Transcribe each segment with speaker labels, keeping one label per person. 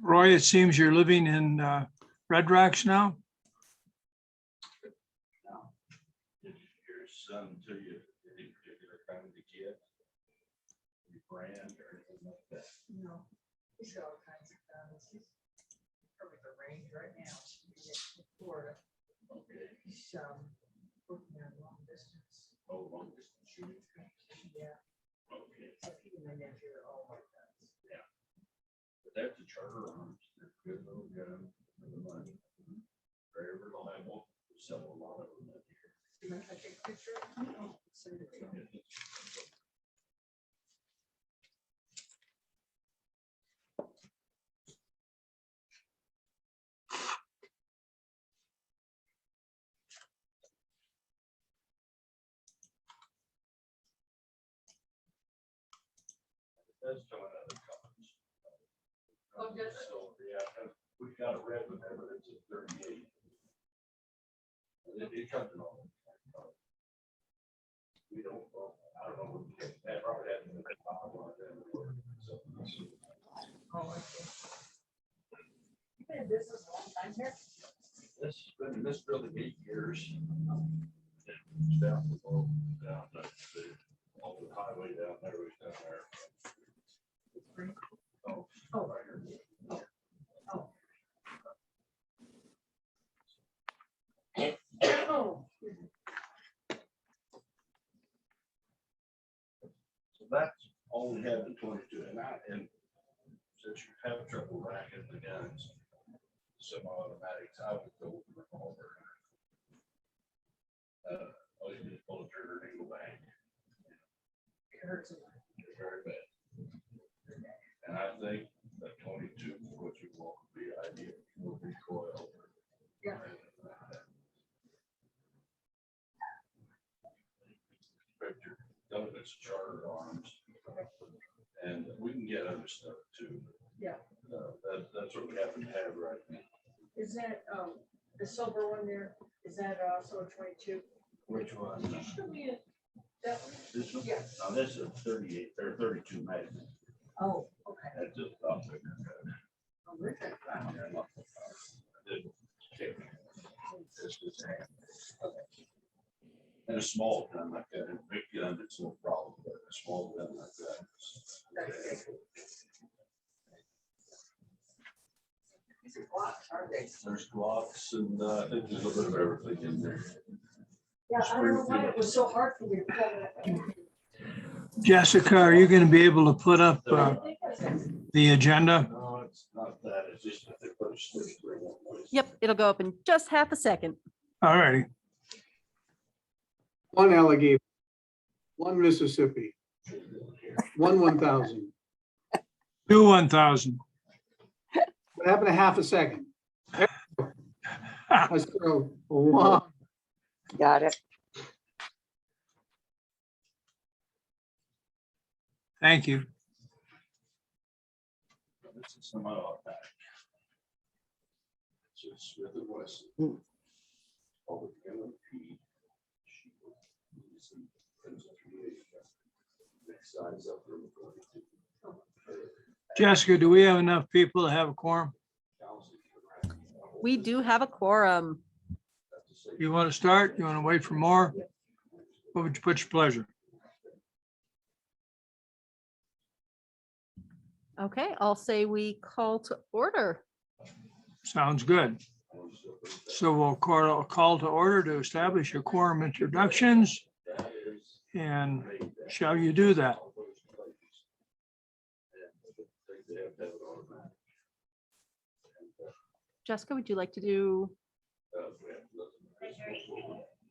Speaker 1: Roy, it seems you're living in Red Rocks now?
Speaker 2: Now, did your son tell you any particular kind of the kid? Any brand or anything like that?
Speaker 3: No, he's got all kinds of guns. He's probably the range right now. He's in Florida.
Speaker 2: Okay.
Speaker 3: He's working on long distance.
Speaker 2: Oh, long distance shooting.
Speaker 3: Yeah.
Speaker 2: Okay.
Speaker 3: So he and my nephew are all like guns.
Speaker 2: Yeah. But that's a charter arms. They're good little gun for the money. Very reliable. We sell a lot of them.
Speaker 3: You want to take a picture? Oh, send it to him.
Speaker 2: That's coming out of companies.
Speaker 3: Oh, does it?
Speaker 2: So, yeah, we've got a red one there, but it's a 38. It comes in all. We don't, I don't know, that probably hasn't been a problem like that before. So,
Speaker 3: Oh, I see. You've been in business a long time here?
Speaker 2: this has been in this building 8 years. Down the road, down the, all the highway down there, was down there. Oh,
Speaker 3: Oh.
Speaker 2: right here.
Speaker 3: Oh.
Speaker 2: So that's all we have in 22, and since you have trouble racking the guns, semi-automatics, I would go with revolver. All you do is pull the trigger and go bang.
Speaker 3: It hurts a lot.
Speaker 2: It's very bad. And I think the 22, what you want to be ideal, will be coil.
Speaker 3: Yeah.
Speaker 2: Victor, Delegates charter arms. And we can get other stuff too.
Speaker 3: Yeah.
Speaker 2: That's what we happen to have right now.
Speaker 3: Is that, the silver one there, is that also a 22?
Speaker 2: Which one?
Speaker 3: Did you show me it? That one?
Speaker 2: This one?
Speaker 3: Yeah.
Speaker 2: Now this is a 38 or 32 magazine.
Speaker 3: Oh, okay.
Speaker 2: That's just about bigger.
Speaker 3: Oh, we're good.
Speaker 2: It's just a hand. And a small gun like that, a big gun, it's no problem, but a small gun like that.
Speaker 3: These are blocks, aren't they?
Speaker 2: There's blocks and I think there's a little bit of everything in there.
Speaker 3: Yeah, I don't know why it was so hard for me to pull that.
Speaker 1: Jessica, are you going to be able to put up the agenda?
Speaker 2: No, it's not that, it's just that they put a stick through one place.
Speaker 4: Yep, it'll go up in just half a second.
Speaker 1: All righty.
Speaker 5: One alligator, one Mississippi, one 1,000.
Speaker 1: 2 1,000.
Speaker 5: What happened to half a second? I throw one.
Speaker 6: Got it.
Speaker 1: Thank you.
Speaker 2: This is some automatic. So it's Smith and Wesson. All the LMP. Next size up from 22.
Speaker 1: Jessica, do we have enough people to have a quorum?
Speaker 4: We do have a quorum.
Speaker 1: You want to start? You want to wait for more? What would you put your pleasure?
Speaker 4: Okay, I'll say we call to order.
Speaker 1: Sounds good. So we'll call to order to establish your quorum introductions. And shall you do that?
Speaker 4: Jessica, would you like to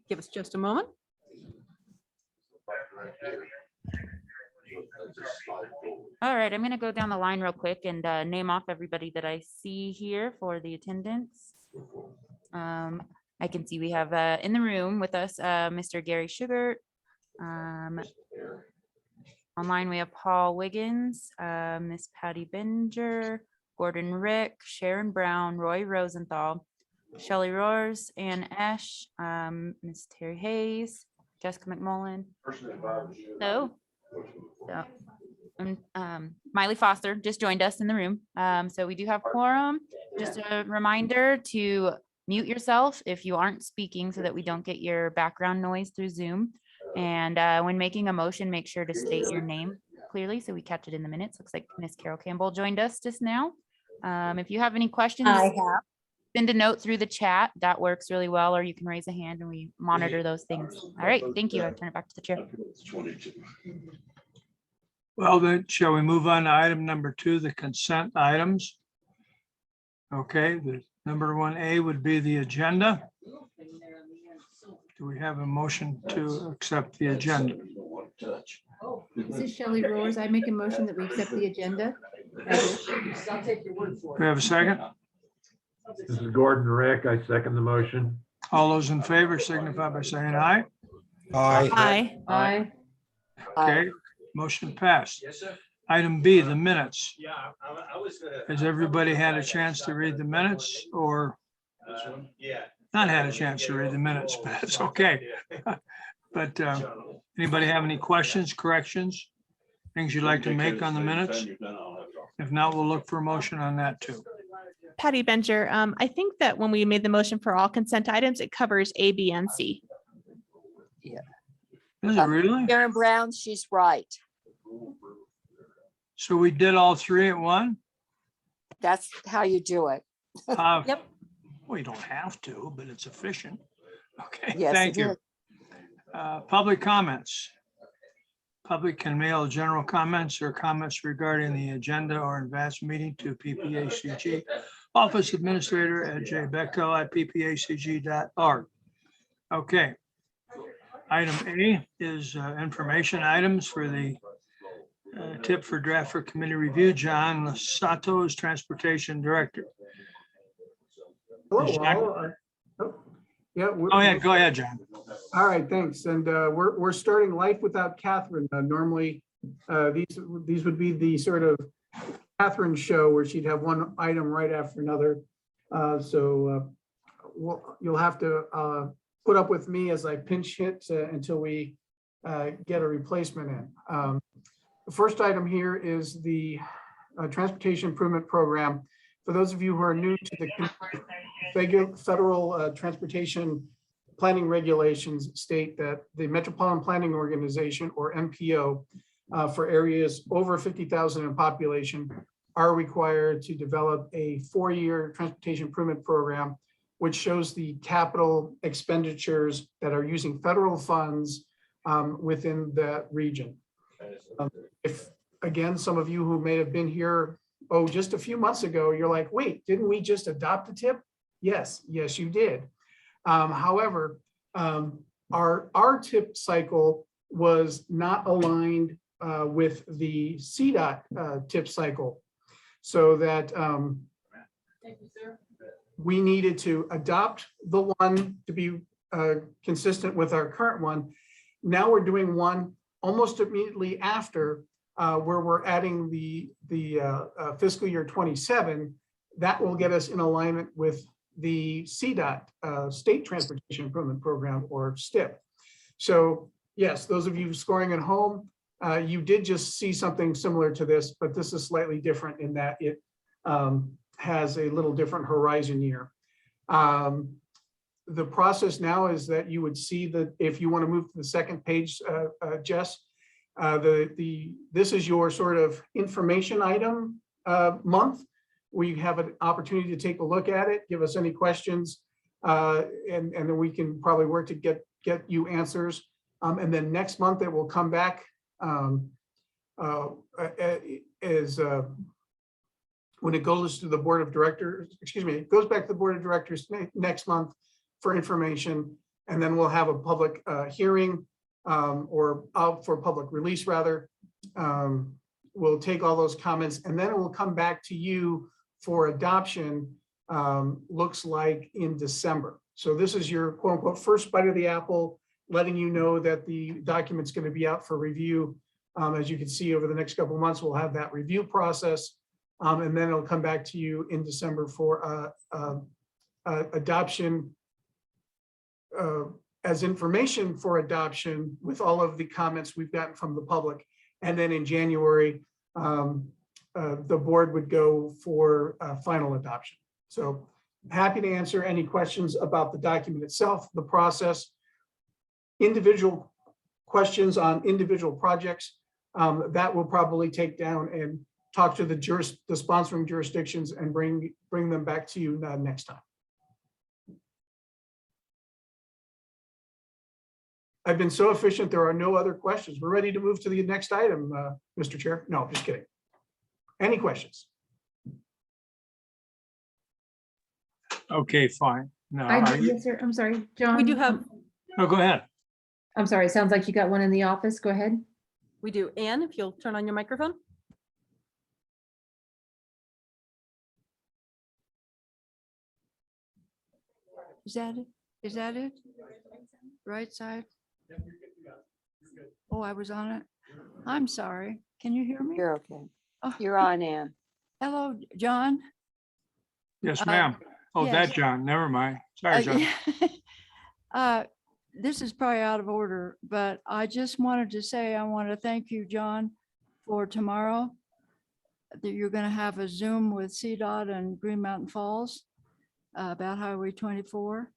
Speaker 4: give us just a moment?
Speaker 6: All right, I'm going to go down the line real quick and name off everybody that I see here for the attendance. I can see we have in the room with us, Mr. Gary Sugart. Online, we have Paul Wiggins, Miss Patty Binger, Gordon Rick, Sharon Brown, Roy Rosenthal, Shelley Roars, Ann Esch, Miss Terry Hayes, Jessica McMullen. No. Miley Foster just joined us in the room. So we do have quorum. Just a reminder to mute yourself if you aren't speaking so that we don't get your background noise through Zoom. And when making a motion, make sure to state your name clearly so we catch it in the minutes. Looks like Miss Carol Campbell joined us just now. If you have any questions, send a note through the chat. That works really well, or you can raise a hand and we monitor those things. All right, thank you. I turn it back to the chair.
Speaker 1: Well, then, shall we move on to item number 2, the consent items? Okay, the number 1A would be the agenda. Do we have a motion to accept the agenda?
Speaker 7: This is Shelley Roars. I make a motion that we accept the agenda.
Speaker 3: I'll take your word for
Speaker 1: Do we have a second?
Speaker 8: This is Gordon Rick. I second the motion.
Speaker 1: All those in favor signify by saying aye.
Speaker 4: Aye.
Speaker 7: Aye.
Speaker 1: Okay, motion passed.
Speaker 2: Yes, sir.
Speaker 1: Item B, the minutes.
Speaker 2: Yeah, I was gonna.
Speaker 1: Has everybody had a chance to read the minutes or
Speaker 2: This one? Yeah.
Speaker 1: not had a chance to read the minutes, but it's okay. But anybody have any questions, corrections, things you'd like to make on the minutes? If not, we'll look for a motion on that too.
Speaker 9: Patty Bencher, I think that when we made the motion for all consent items, it covers A, B, and C.
Speaker 1: Is it really?
Speaker 10: Karen Brown, she's right.
Speaker 1: So we did all 3 at one?
Speaker 10: That's how you do it.
Speaker 4: Yep.
Speaker 1: Well, you don't have to, but it's efficient. Okay,
Speaker 10: Yes,
Speaker 1: thank
Speaker 10: it
Speaker 1: you.
Speaker 10: is.
Speaker 1: Public comments. Public can mail general comments or comments regarding the agenda or advanced meeting to PPACG Office Administrator at jbeckel@ppacg.org. Okay. Item A is information items for the tip for draft for committee review. John Sato is Transportation Director.
Speaker 5: Hello,
Speaker 1: Jack-
Speaker 5: all. Yeah.
Speaker 1: Oh, yeah, go ahead, John.
Speaker 5: All right, thanks. And we're starting life without Catherine. Normally, these would be the sort of Catherine show where she'd have one item right after another. You'll have to put up with me as I pinch hit until we get a replacement in. The first item here is the Transportation Improvement Program. For those of you who are new to the federal transportation planning regulations state that the Metropolitan Planning Organization, or MPO, for areas over 50,000 in population are required to develop a 4-year transportation improvement program, which shows the capital expenditures that are using federal funds within that region. If, again, some of you who may have been here, just a few months ago, you're like, wait, didn't we just adopt a tip? Yes, you did. However, our tip cycle was not aligned with the CDOT tip cycle, so that we needed to adopt the one to be consistent with our current one. Now we're doing one almost immediately after, where we're adding the fiscal year 27. That will get us in alignment with the CDOT, State Transportation Improvement Program, or STIP. So yes, those of you scoring at home, you did just see something similar to this, but this is slightly different in that it has a little different horizon year. The process now is that you would see that if you want to move to the second page, Jess, this is your sort of information item month, where you have an opportunity to take a look at it, give us any questions, and then we can probably work to get you answers. And then next month it will come back when it goes to the board of directors, it goes back to the board of directors next month for information, and then we'll have a public hearing or out for public release rather. We'll take all those comments and then it will come back to you for adoption, looks like in December. So this is your quote unquote first bite of the apple, letting you know that the document's going to be out for review. As you can see, over the next couple of months, we'll have that review process. And then it'll come back to you in December for adoption as information for adoption with all of the comments we've gotten from the public. And then in January, the board would go for final adoption. So happy to answer any questions about the document itself, the process, individual questions on individual projects. That will probably take down and talk to the sponsoring jurisdictions and bring them back to you next time. I've been so efficient, there are no other questions. We're ready to move to the next item, Mr. Chair. No, just kidding. Any questions?
Speaker 1: Okay, fine. No,
Speaker 7: Yes, sir. I'm sorry, John.
Speaker 4: We do have,
Speaker 1: no, go ahead.
Speaker 7: I'm sorry. Sounds like you got one in the office. Go ahead.
Speaker 4: we do. Anne, if you'll turn on your microphone.
Speaker 11: Is that it? Is that it? Right side? Oh, I was on it. I'm sorry. Can you hear me?
Speaker 10: You're okay.
Speaker 11: Oh,
Speaker 10: You're on, Ann.
Speaker 11: hello, John.
Speaker 1: Yes, ma'am. Oh, that
Speaker 11: yes.
Speaker 1: John, never mind. Sorry, John.
Speaker 11: Yeah. This is probably out of order, but I just wanted to say, I want to thank you, John, for tomorrow. That you're going to have a Zoom with CDOT and Green Mountain Falls about Highway 24.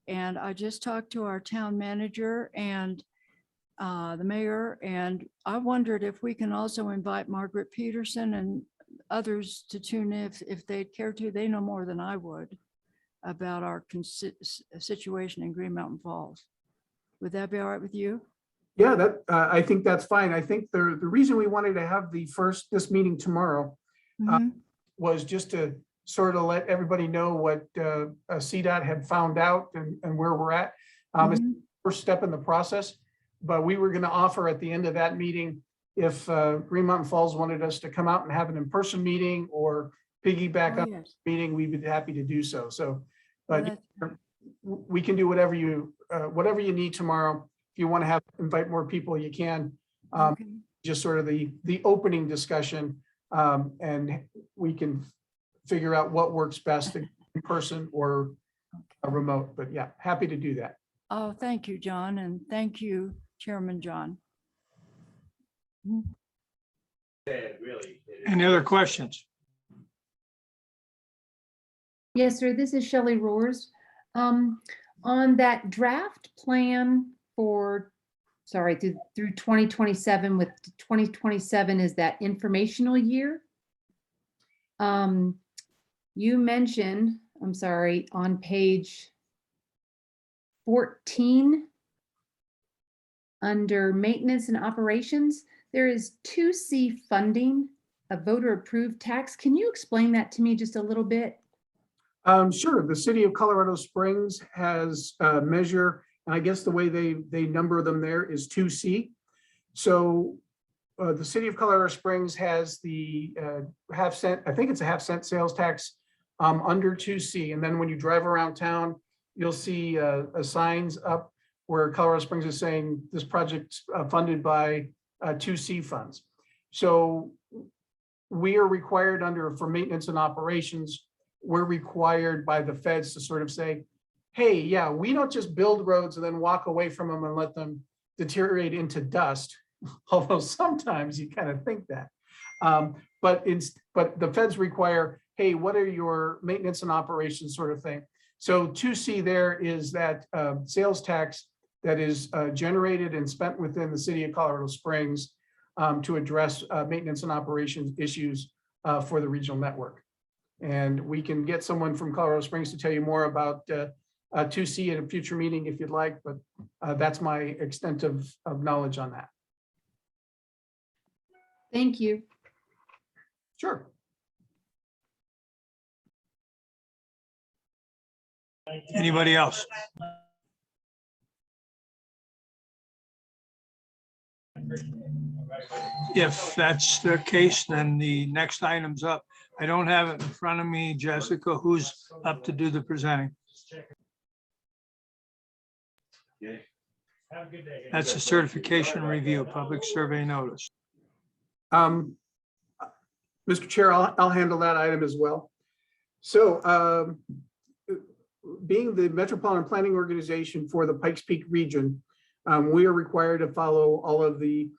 Speaker 11: And I just talked to our town manager and the mayor, and I wondered if we can also invite Margaret Peterson and others to tune in if they'd care to. They know more than I would about our situation in Green Mountain Falls. Would that be all right with you?
Speaker 5: Yeah, I think that's fine. I think the reason we wanted to have this meeting tomorrow
Speaker 11: Mhm.
Speaker 5: was just to sort of let everybody know what CDOT had found out and where we're at. It's the first step in the process, but we were going to offer at the end of that meeting, if Green Mountain Falls wanted us to come out and have an in-person meeting or piggyback
Speaker 11: Oh,
Speaker 5: on
Speaker 11: yes.
Speaker 5: the meeting, we'd be happy to do so. So,
Speaker 11: Well,
Speaker 5: but
Speaker 11: that's-
Speaker 5: we can do whatever you need tomorrow. If you want to invite more people, you can.
Speaker 11: Okay.
Speaker 5: Just sort of the opening discussion, and we can figure out what works best in person or a remote. But yeah, happy to do that.
Speaker 11: Oh, thank you, John, and thank you, Chairman John.
Speaker 1: Any other questions?
Speaker 7: Yes, sir. This is Shelley Roars. On that draft plan for, sorry, through 2027, with 2027 is that informational year. You mentioned, I'm sorry, on page 14, under maintenance and operations, there is 2C funding, a voter approved tax. Can you explain that to me just a little bit?
Speaker 5: Sure. The city of Colorado Springs has a measure, and I guess the way they number them there is 2C. So the city of Colorado Springs has the half cent, I think it's a half cent sales tax under 2C. And then when you drive around town, you'll see signs up where Colorado Springs is saying this project's funded by 2C funds. So we are required for maintenance and operations, we're required by the feds to sort of say, hey, yeah, we don't just build roads and then walk away from them and let them deteriorate into dust. Although sometimes you kind of think that. But the feds require, hey, what are your maintenance and operations sort of thing? So 2C there is that sales tax that is generated and spent within the city of Colorado Springs to address maintenance and operations issues for the regional network. And we can get someone from Colorado Springs to tell you more about 2C at a future meeting if you'd like, but that's my extent of knowledge on that.
Speaker 7: Thank you.
Speaker 5: Sure.
Speaker 1: Anybody else? If that's the case, then the next item's up. I don't have it in front of me. Jessica, who's up to do the presenting? That's a certification review, public survey notice.
Speaker 5: Mr. Chair, I'll handle that item as well. So being the Metropolitan Planning Organization for the Pikes Peak region, we are required to follow all of the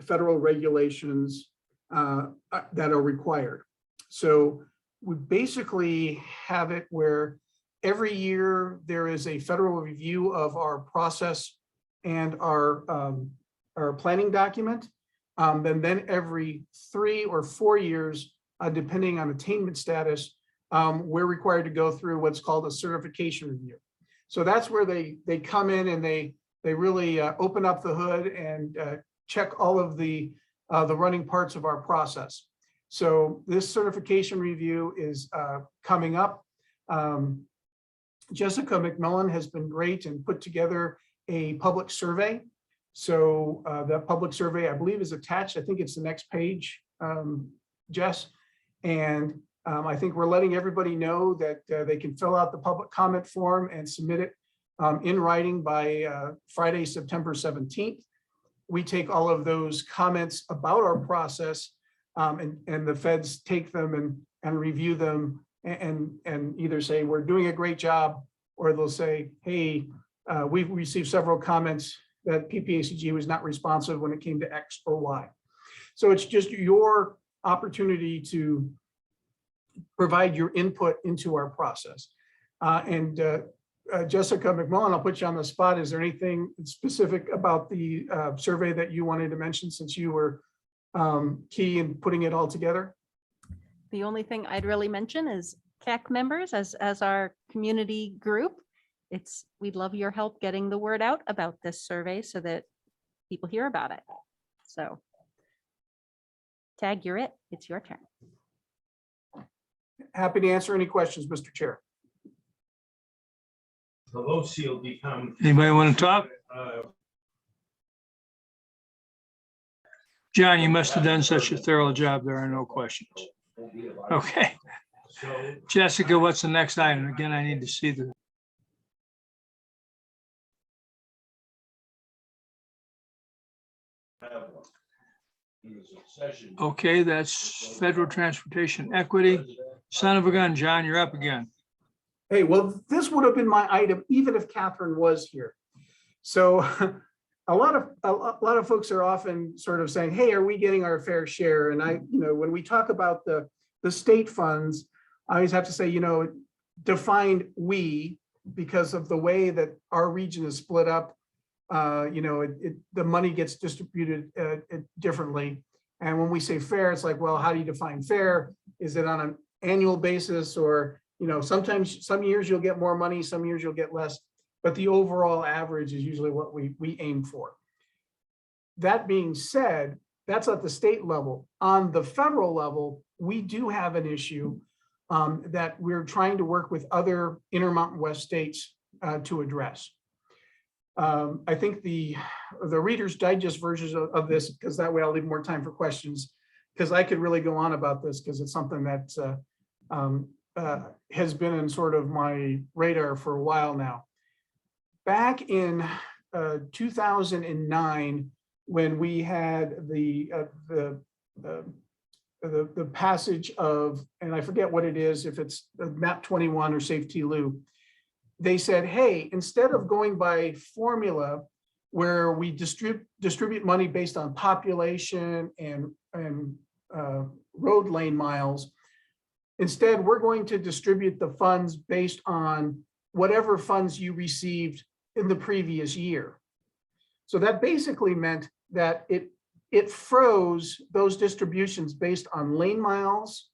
Speaker 5: federal regulations that are required. So we basically have it where every year there is a federal review of our process and our planning document. And then every 3 or 4 years, depending on attainment status, we're required to go through what's called a certification review. So that's where they come in and they really open up the hood and check all of the running parts of our process. So this certification review is coming up. Jessica McMillan has been great and put together a public survey. So that public survey, I believe, is attached. I think it's the next page, Jess. And I think we're letting everybody know that they can fill out the public comment form and submit it in writing by Friday, September 17th. We take all of those comments about our process and the feds take them and review them and either say, we're doing a great job, or they'll say, hey, we've received several comments that PPACG was not responsive when it came to X or Y. So it's just your opportunity to provide your input into our process. Jessica McMillan, I'll put you on the spot. Is there anything specific about the survey that you wanted to mention since you were key in putting it all together?
Speaker 4: The only thing I'd really mention is CAC members as our community group. We'd love your help getting the word out about this survey so that people hear about it. So Tag, you're it. It's your turn.
Speaker 5: Happy to answer any questions, Mr. Chair.
Speaker 12: The low seal become.
Speaker 1: Anybody want to talk? John, you must have done such a thorough job. There are no questions. Okay. Jessica, what's the next item? Again, I need to see the. Okay, that's federal transportation equity. Son of a gun, John, you're up again.
Speaker 5: Hey, well, this would have been my item even if Catherine was here. So a lot of folks are often sort of saying, hey, are we getting our fair share? And when we talk about the state funds, I always have to say, define we, because of the way that our region is split up. The money gets distributed differently. And when we say fair, it's like, well, how do you define fair? Is it on an annual basis, or, sometimes some years you'll get more money, some years you'll get less, but the overall average is usually what we aim for. That being said, that's at the state level. On the federal level, we do have an issue that we're trying to work with other Intermountain West states to address. I think the Reader's Digest versions of this, because that way I'll leave more time for questions, because I could really go on about this because it's something that has been in sort of my radar for a while now. Back in 2009, when we had the passage of, and I forget what it is, if it's MAP 21 or Safety Lou, they said, hey, instead of going by formula where we distribute money based on population and road lane miles, instead, we're going to distribute the funds based on whatever funds you received in the previous year. So that basically meant that it froze those distributions based on lane miles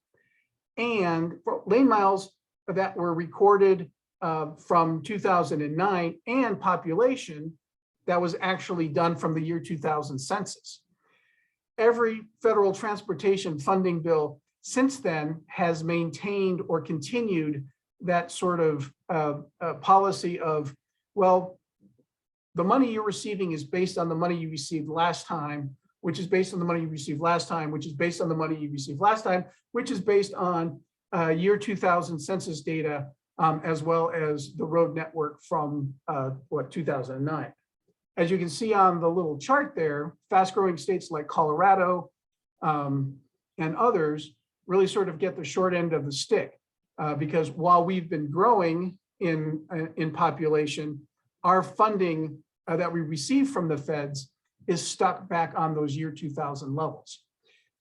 Speaker 5: and lane miles that were recorded from 2009 and population that was actually done from the year 2000 census. Every federal transportation funding bill since then has maintained or continued that sort of policy of, well, the money you're receiving is based on the money you received last time, which is based on the money you received last time, which is based on the money you received last time, which is based on year 2000 census data, as well as the road network from 2009. As you can see on the little chart there, fast growing states like Colorado and others really sort of get the short end of the stick because while we've been growing in population, our funding that we receive from the feds is stuck back on those year 2000 levels.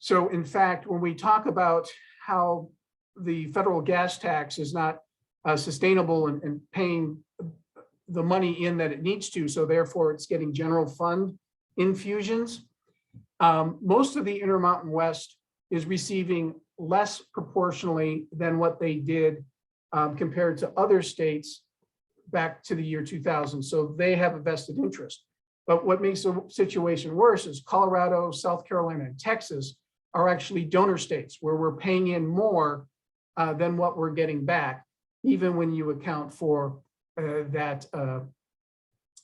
Speaker 5: So in fact, when we talk about how the federal gas tax is not sustainable and paying the money in that it needs to, so therefore it's getting general fund infusions. Most of the Intermountain West is receiving less proportionally than what they did compared to other states back to the year 2000. So they have a vested interest. But what makes the situation worse is Colorado, South Carolina, and Texas are actually donor states where we're paying in more than what we're getting back, even when you account for that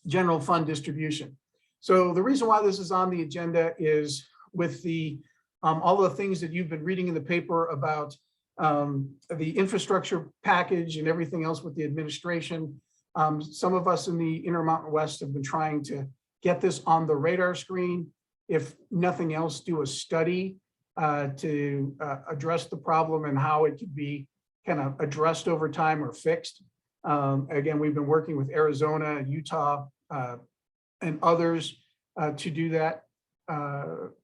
Speaker 5: general fund distribution. So the reason why this is on the agenda is with the all the things that you've been reading in the paper about the infrastructure package and everything else with the administration. Some of us in the Intermountain West have been trying to get this on the radar screen. If nothing else, do a study to address the problem and how it could be kind of addressed over time or fixed. Again, we've been working with Arizona, Utah, and others to do that.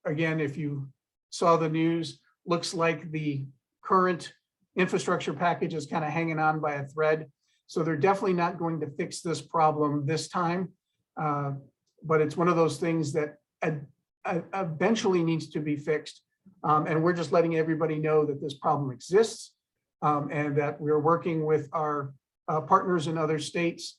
Speaker 5: Again, if you saw the news, looks like the current infrastructure package is kind of hanging on by a thread. So they're definitely not going to fix this problem this time. But it's one of those things that eventually needs to be fixed. And we're just letting everybody know that this problem exists and that we're working with our partners in other states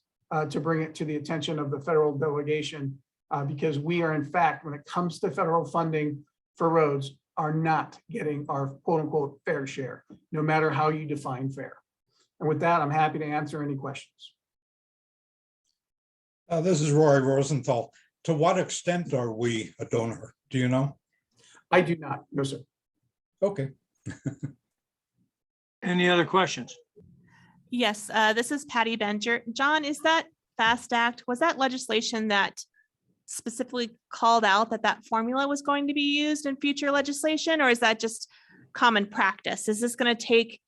Speaker 5: to bring it to the attention of the federal delegation because we are, in fact, when it comes to federal funding for roads, are not getting our quote unquote fair share, no matter how you define fair. And with that, I'm happy to answer any questions.
Speaker 13: This is Roy Rosenthal. To what extent are we a donor? Do you know?
Speaker 5: I do not, no, sir.
Speaker 13: Okay.
Speaker 1: Any other questions?
Speaker 9: Yes, this is Patty Bencher. John, is that FAST Act, was that legislation that specifically called out that that formula was going to be used in future legislation, or is that just common practice? Is this going to take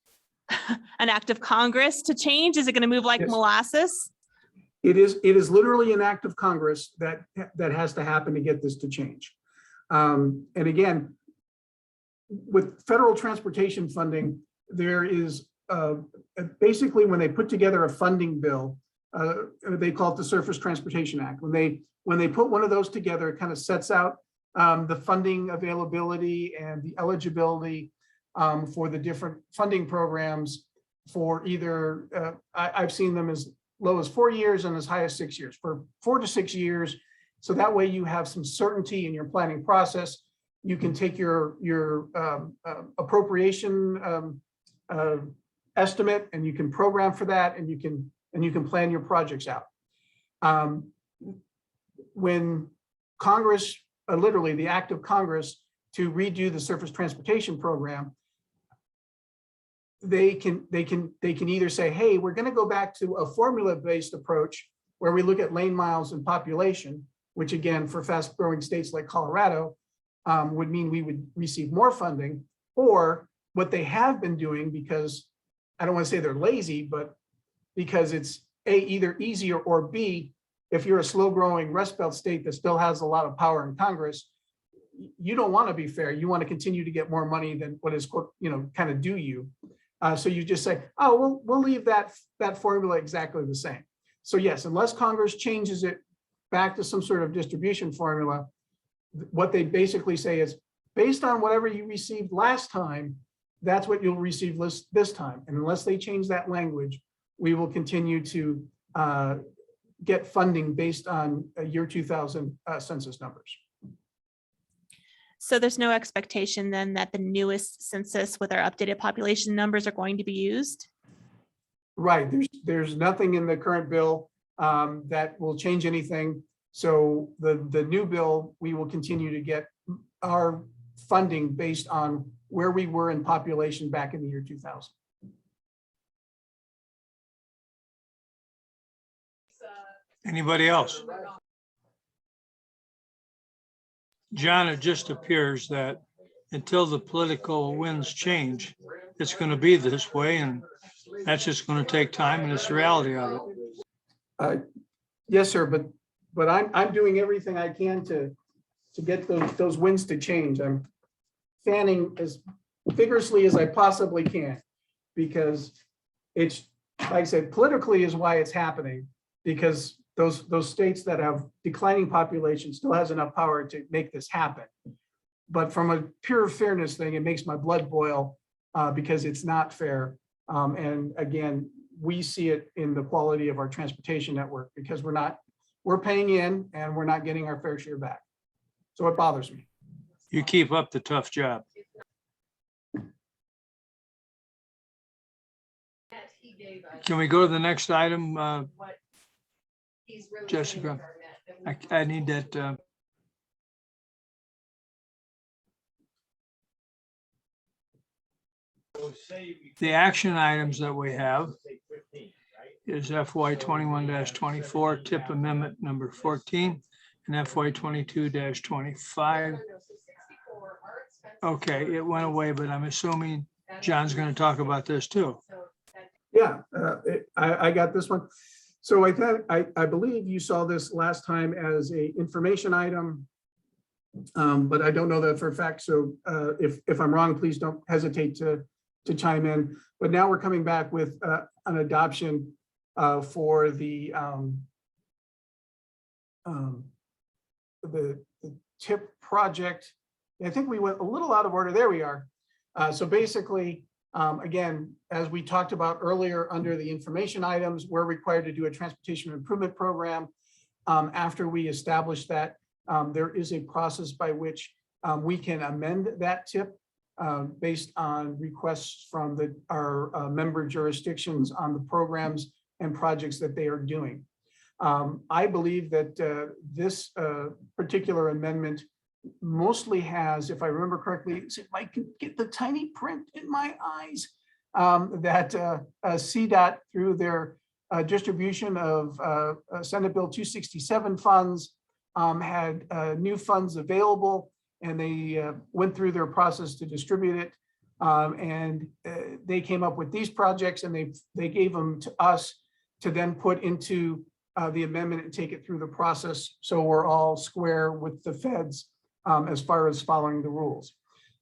Speaker 9: an act of Congress to change? Is it going to move like
Speaker 5: Yes.
Speaker 9: molasses?
Speaker 5: It is literally an act of Congress that has to happen to get this to change. And again, with federal transportation funding, there is basically when they put together a funding bill, they call it the Surface Transportation Act. When they put one of those together, it kind of sets out the funding availability and the eligibility for the different funding programs for either, I've seen them as low as 4 years and as high as 6 years, for 4 to 6 years. So that way you have some certainty in your planning process. You can take your appropriation estimate and you can program for that and you can plan your projects out. When Congress, literally the act of Congress to redo the surface transportation program, they can either say, hey, we're going to go back to a formula-based approach where we look at lane miles and population, which again, for fast-growing states like Colorado, would mean we would receive more funding, or what they have been doing, because I don't want to say they're lazy, but because it's A, either easier, or B, if you're a slow-growing Rust Belt state that still has a lot of power in Congress, you don't want to be fair. You want to continue to get more money than what is, kind of due you. So you just say, oh, we'll leave that formula exactly the same. So yes, unless Congress changes it back to some sort of distribution formula, what they basically say is, based on whatever you received last time, that's what you'll receive this time. And unless they change that language, we will continue to get funding based on year 2000 census numbers.
Speaker 9: So there's no expectation then that the newest census with our updated population numbers are going to be used?
Speaker 5: Right, there's nothing in the current bill that will change anything. So the new bill, we will continue to get our funding based on where we were in population back in the year 2000.
Speaker 1: Anybody else? John, it just appears that until the political winds change, it's going to be this way, and that's just going to take time, and it's the reality of it.
Speaker 5: Yes, sir, but I'm doing everything I can to get those winds to change. fanning as vigorously as I possibly can, because it's, like I said, politically is why it's happening, because those states that have declining population still has enough power to make this happen. But from a pure fairness thing, it makes my blood boil because it's not fair. And again, we see it in the quality of our transportation network, because we're paying in and we're not getting our fair share back. So it bothers me.
Speaker 1: You keep up the tough job.
Speaker 3: He gave us
Speaker 1: Can we go to the next item?
Speaker 3: what he's really saying
Speaker 1: Jessica,
Speaker 3: with our net, that we
Speaker 1: I need that. The action items that we have is FY 21-24 tip amendment number 14 and FY 22-25. Okay, it went away, but I'm assuming John's going to talk about this too.
Speaker 5: Yeah, I got this one. So I believe you saw this last time as a information item, but I don't know that for a fact. So if I'm wrong, please don't hesitate to chime in. But now we're coming back with an adoption for the TIP project. I think we went a little out of order. There we are. So basically, again, as we talked about earlier, under the information items, we're required to do a transportation improvement program. After we establish that, there is a process by which we can amend that TIP based on requests from our member jurisdictions on the programs and projects that they are doing. I believe that this particular amendment mostly has, if I remember correctly, if I can get the tiny print in my eyes, that CDOT, through their distribution of Senate Bill 267 funds, had new funds available, and they went through their process to distribute it. And they came up with these projects, and they gave them to us to then put into the amendment and take it through the process. So we're all square with the feds as far as following the rules.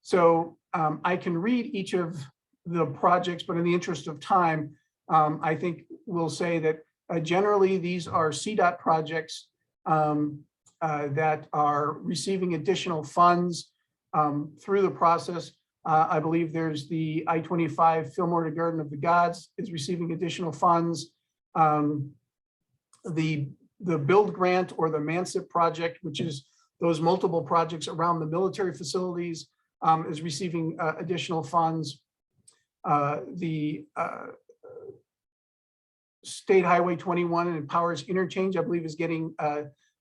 Speaker 5: So I can read each of the projects, but in the interest of time, I think we'll say that generally these are CDOT projects that are receiving additional funds through the process. I believe there's the I-25 Fillmore to Garden of the Gods is receiving additional funds. The Build Grant, or the MANSIP project, which is those multiple projects around the military facilities, is receiving additional funds. The State Highway 21 and Powers Interchange, I believe, is getting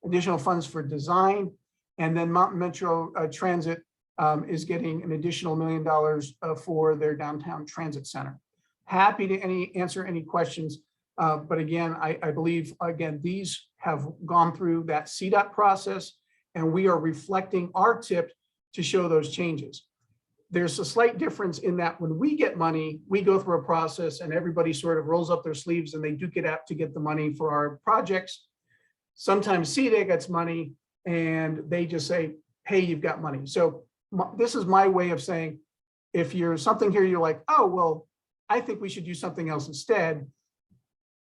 Speaker 5: additional funds for design. And then Mountain Metro Transit is getting an additional $1 million for their downtown transit center. Happy to answer any questions. But again, I believe, again, these have gone through that CDOT process, and we are reflecting our TIP to show those changes. There's a slight difference in that when we get money, we go through a process and everybody sort of rolls up their sleeves and they do get out to get the money for our projects. Sometimes CDOT gets money and they just say, hey, you've got money. So this is my way of saying, if you're something here, you're like, oh, well, I think we should do something else instead.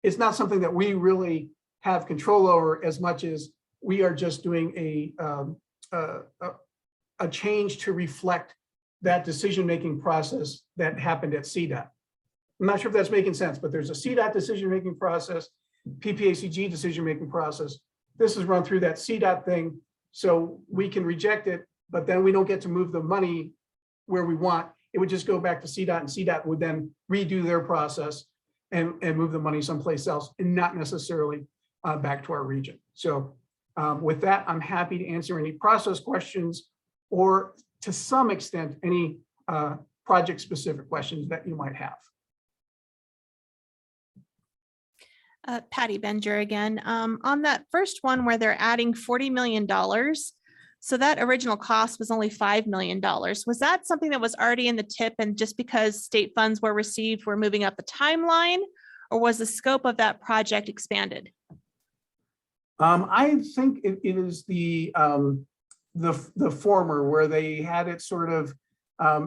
Speaker 5: It's not something that we really have control over as much as we are just doing a change to reflect that decision-making process that happened at CDOT. I'm not sure if that's making sense, but there's a CDOT decision-making process, PPACG decision-making process. This is run through that CDOT thing, so we can reject it, but then we don't get to move the money where we want. It would just go back to CDOT, and CDOT would then redo their process and move the money someplace else, and not necessarily back to our region. So with that, I'm happy to answer any process questions, or to some extent, any project-specific questions that you might have.
Speaker 9: Patty Benger again. On that first one where they're adding $40 million, so that original cost was only $5 million. Was that something that was already in the TIP, and just because state funds were received, we're moving up the timeline, or was the scope of that project expanded?
Speaker 5: I think it is the former, where they had it sort of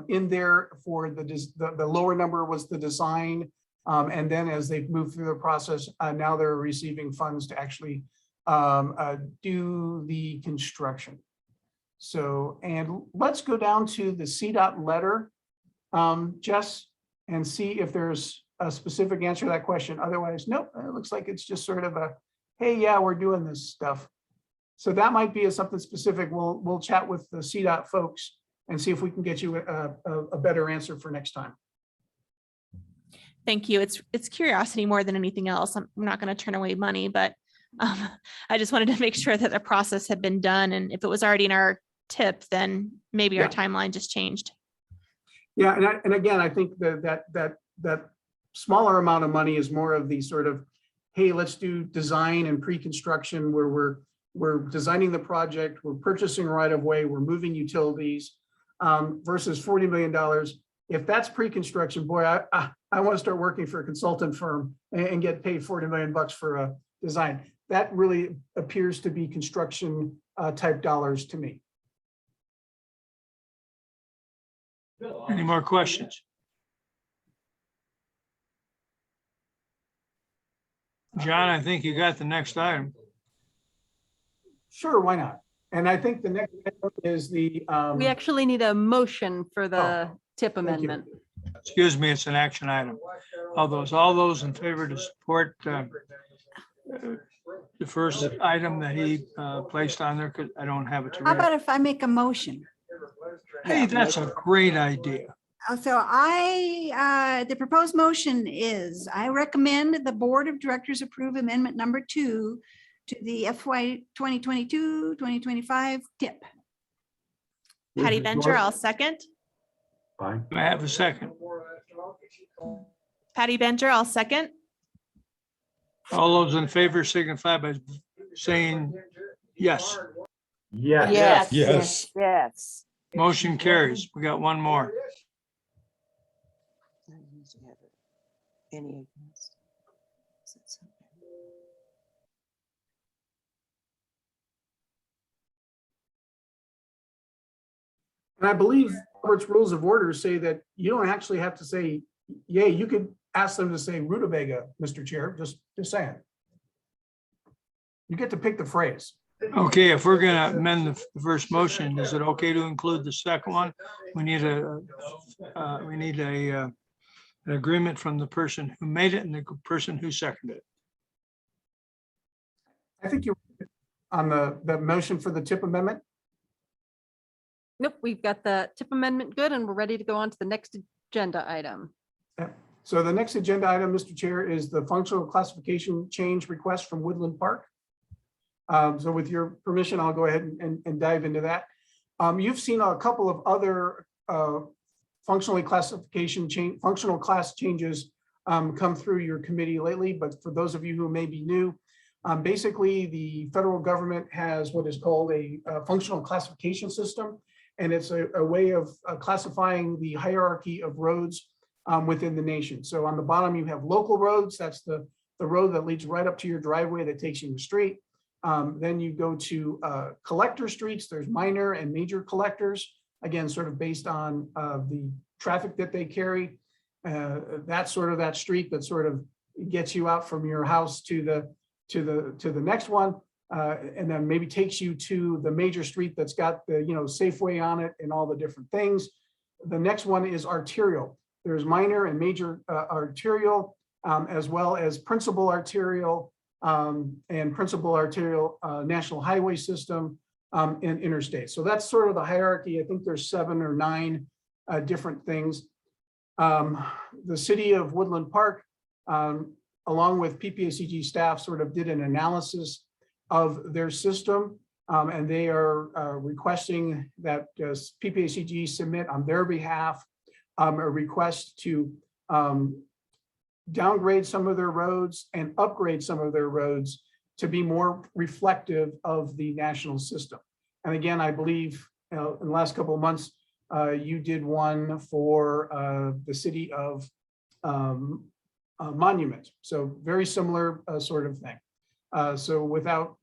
Speaker 5: in there for the lower number was the design. And then as they've moved through the process, now they're receiving funds to actually do the construction. So, and let's go down to the CDOT letter, Jess, and see if there's a specific answer to that question. Otherwise, nope, it looks like it's just sort of a, hey, yeah, we're doing this stuff. So that might be something specific. We'll chat with the CDOT folks and see if we can get you a better answer for next time.
Speaker 9: Thank you. It's curiosity more than anything else. I'm not going to turn away money, but I just wanted to make sure that the process had been done. And if it was already in our tip, then maybe our timeline just changed.
Speaker 5: Yeah, and again, I think that smaller amount of money is more of the sort of, hey, let's do design and pre-construction where we're designing the project, we're purchasing right of way, we're moving utilities, versus $40 million. If that's pre-construction, boy, I want to start working for a consultant firm and get paid $40 million for a design. That really appears to be construction type dollars to me.
Speaker 1: Any more questions? John, I think you got the next item.
Speaker 5: Sure, why not? And I think the next item is the.
Speaker 4: We actually need a motion for the tip
Speaker 5: thank you.
Speaker 4: amendment.
Speaker 1: Excuse me, it's an action item. All those in favor to support the first item that he placed on there, because I don't have it to
Speaker 14: How about
Speaker 1: read.
Speaker 14: if I make a motion?
Speaker 1: Hey, that's a great idea.
Speaker 14: So the proposed motion is, I recommend the Board of Directors approve amendment number 2 to the FY 2022-2025 tip.
Speaker 9: Patty Bencher, I'll second.
Speaker 8: Fine.
Speaker 1: Do I have a second?
Speaker 9: Patty Bencher, I'll second.
Speaker 1: All those in favor signify by saying yes.
Speaker 8: Yes.
Speaker 10: Yes.
Speaker 13: Yes.
Speaker 10: Yes.
Speaker 1: Motion carries. We got one more.
Speaker 10: Any.
Speaker 5: And I believe Robert's Rules of Order say that you don't actually have to say, yay, you could ask them to say rutabaga, Mr. Chair, just saying. You get to pick the phrase.
Speaker 1: Okay, if we're gonna amend the first motion, is it okay to include the second one? We need an agreement from the person who made it and the person who seconded it.
Speaker 5: I think you're on the motion for the tip amendment.
Speaker 4: Nope, we've got the tip amendment good, and we're ready to go on to the next agenda item.
Speaker 5: So the next agenda item, Mr. Chair, is the functional classification change request from Woodland Park. So with your permission, I'll go ahead and dive into that. You've seen a couple of other functional class changes come through your committee lately, but for those of you who may be new, basically the federal government has what is called a functional classification system. And it's a way of classifying the hierarchy of roads within the nation. So on the bottom, you have local roads. That's the road that leads right up to your driveway that takes you to the street. Then you go to collector streets. There's minor and major collectors, again, sort of based on the traffic that they carry. That's sort of that street that sort of gets you out from your house to the next one. And then maybe takes you to the major street that's got the, Safeway on it and all the different things. The next one is arterial. There's minor and major arterial, as well as principal arterial and principal arterial national highway system and interstate. So that's sort of the hierarchy. I think there's 7 or 9 different things. The city of Woodland Park, along with PPACG staff, sort of did an analysis of their system, and they are requesting that PPACG submit on their behalf a request to downgrade some of their roads and upgrade some of their roads to be more reflective of the national system. And again, I believe in the last couple of months, you did one for the city of Monument. So very similar sort of thing. So without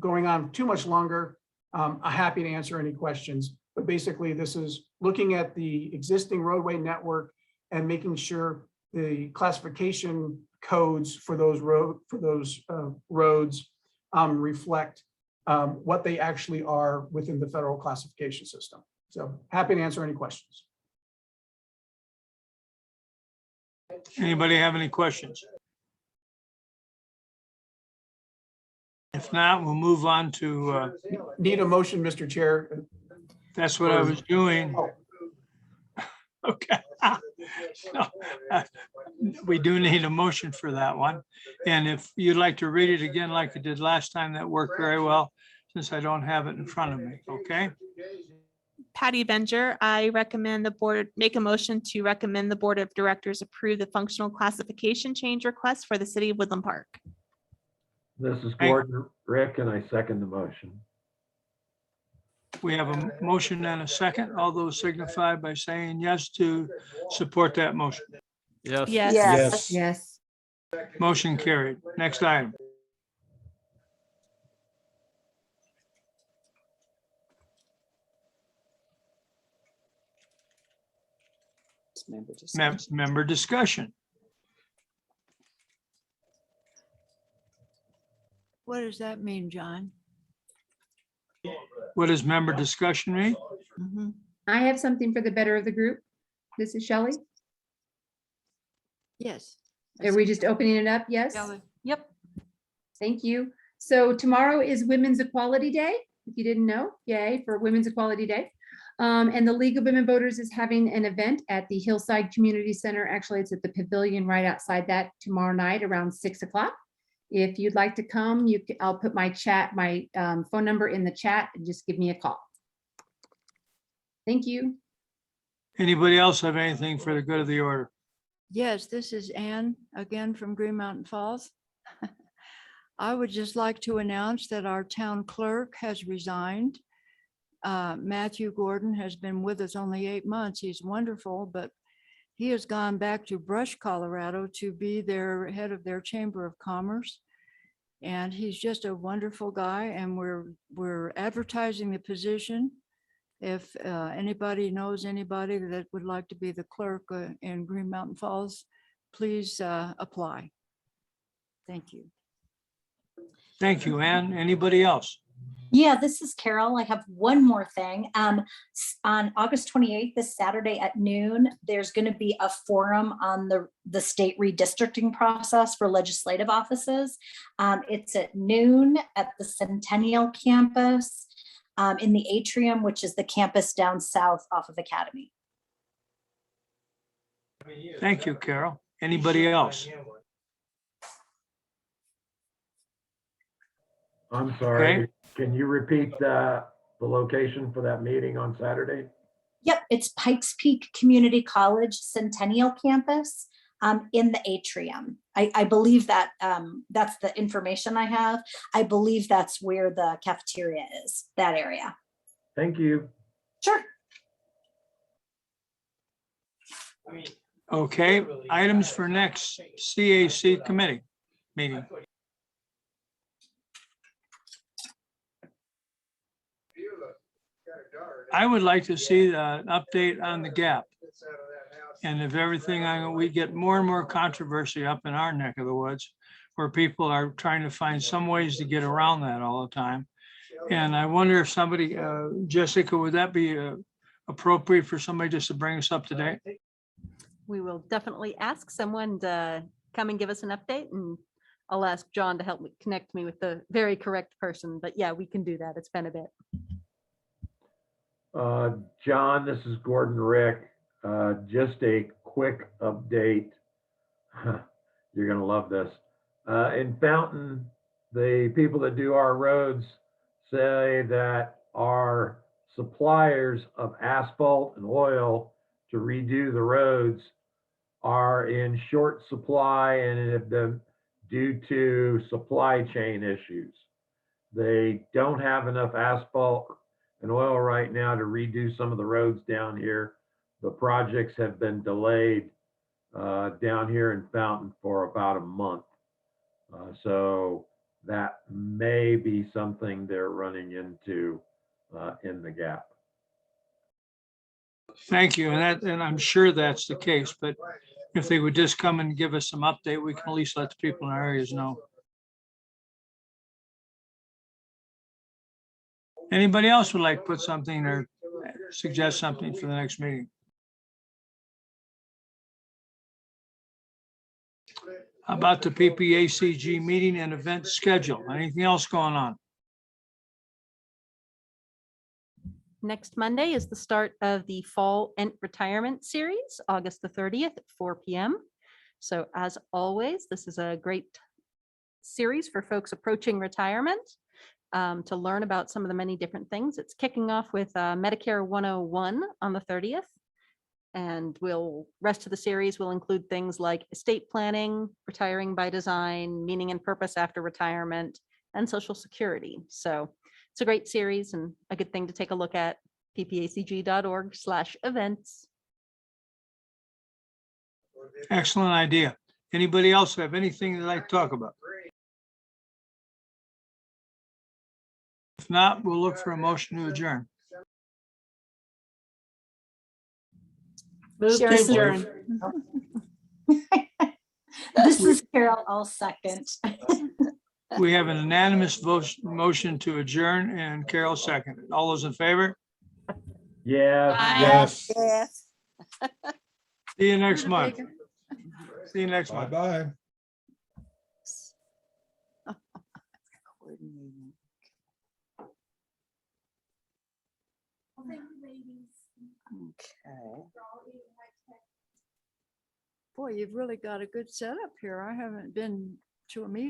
Speaker 5: going on too much longer, I'm happy to answer any questions. But basically, this is looking at the existing roadway network and making sure the classification codes for those roads reflect what they actually are within the federal classification system. So happy to answer any questions.
Speaker 1: Anybody have any questions? If not, we'll move on to,
Speaker 5: Need a motion, Mr. Chair.
Speaker 1: that's what I was doing.
Speaker 5: Oh.
Speaker 1: Okay. No, we do need a motion for that one. And if you'd like to read it again like you did last time, that worked very well, since I don't have it in front of me, okay?
Speaker 9: Patty Benger, I recommend the board, make a motion to recommend the Board of Directors approve the functional classification change request for the city of Woodland Park.
Speaker 8: This is Gordon Rick, and I second the motion.
Speaker 1: We have a motion and a second. All those signify by saying yes to support that motion.
Speaker 9: Yes.
Speaker 10: Yes.
Speaker 7: Yes.
Speaker 1: Motion carried. Next item. Member discussion.
Speaker 11: What does that mean, John?
Speaker 1: What does member discussion mean?
Speaker 11: Mhm.
Speaker 7: I have something for the better of the group. This is Shelley.
Speaker 11: Yes.
Speaker 7: Are we just opening it up? Yes?
Speaker 4: Yep.
Speaker 7: Thank you. So tomorrow is Women's Equality Day, if you didn't know, yay for Women's Equality Day. And the League of Women Voters is having an event at the Hillside Community Center. Actually, it's at the pavilion right outside that tomorrow night around 6 o'clock. If you'd like to come, I'll put my phone number in the chat and just give me a call. Thank you.
Speaker 1: Anybody else have anything for the good of the order?
Speaker 11: Yes, this is Ann again from Green Mountain Falls. I would just like to announce that our town clerk has resigned. Matthew Gordon has been with us only 8 months. He's wonderful, but he has gone back to Brush, Colorado to be their head of their Chamber of Commerce. And he's just a wonderful guy, and we're advertising the position. If anybody knows anybody that would like to be the clerk in Green Mountain Falls, please apply. Thank you.
Speaker 1: Thank you, Ann. Anybody else?
Speaker 15: Yeah, this is Carol. I have one more thing. On August 28th, this Saturday at noon, there's going to be a forum on the state redistricting process for legislative offices. It's at noon at the Centennial campus in the atrium, which is the campus down south off of Academy.
Speaker 1: Thank you, Carol. Anybody else?
Speaker 8: I'm sorry.
Speaker 1: Okay.
Speaker 8: Can you repeat the location for that meeting on Saturday?
Speaker 15: Yep, it's Pikes Peak Community College Centennial campus in the atrium. I believe that that's the information I have. I believe that's where the cafeteria is, that area.
Speaker 8: Thank you.
Speaker 15: Sure.
Speaker 1: Okay, items for next CAC committee meeting. I would like to see an update on the gap. And if everything, we get more and more controversy up in our neck of the woods, where people are trying to find some ways to get around that all the time. And I wonder if somebody, Jessica, would that be appropriate for somebody just to bring us up to date?
Speaker 4: We will definitely ask someone to come and give us an update, and I'll ask John to help me connect me with the very correct person. But yeah, we can do that. It's been a bit.
Speaker 8: John, this is Gordon Rick. Just a quick update. You're gonna love this. In Fountain, the people that do our roads say that our suppliers of asphalt and oil to redo the roads are in short supply and have been due to supply chain issues. They don't have enough asphalt and oil right now to redo some of the roads down here. The projects have been delayed down here in Fountain for about a month. So that may be something they're running into in the gap.
Speaker 1: Thank you. And I'm sure that's the case, but if they would just come and give us some update, we can at least let the people in our areas know. Anybody else would like to put something or suggest something for the next meeting? How about the PPACG meeting and event schedule? Anything else going on?
Speaker 4: Next Monday is the start of the Fall and Retirement Series, August the 30th at 4 p.m. So as always, this is a great series for folks approaching retirement to learn about some of the many different things. It's kicking off with Medicare 101 on the 30th. And rest of the series will include things like estate planning, retiring by design, meaning and purpose after retirement, and Social Security. So it's a great series and a good thing to take a look at, ppacg.org/events.
Speaker 1: Excellent idea. Anybody else have anything they'd like to talk about? If not, we'll look for a motion to adjourn.
Speaker 15: This is- This is Carol, I'll second.
Speaker 1: We have an unanimous motion to adjourn and Carol seconded. All those in favor?
Speaker 8: Yeah.
Speaker 13: Yes.
Speaker 10: Yes.
Speaker 1: See you next month. See you next month.
Speaker 13: Bye-bye.
Speaker 10: Okay.
Speaker 11: Boy, you've really got a good setup here. I haven't been to a meeting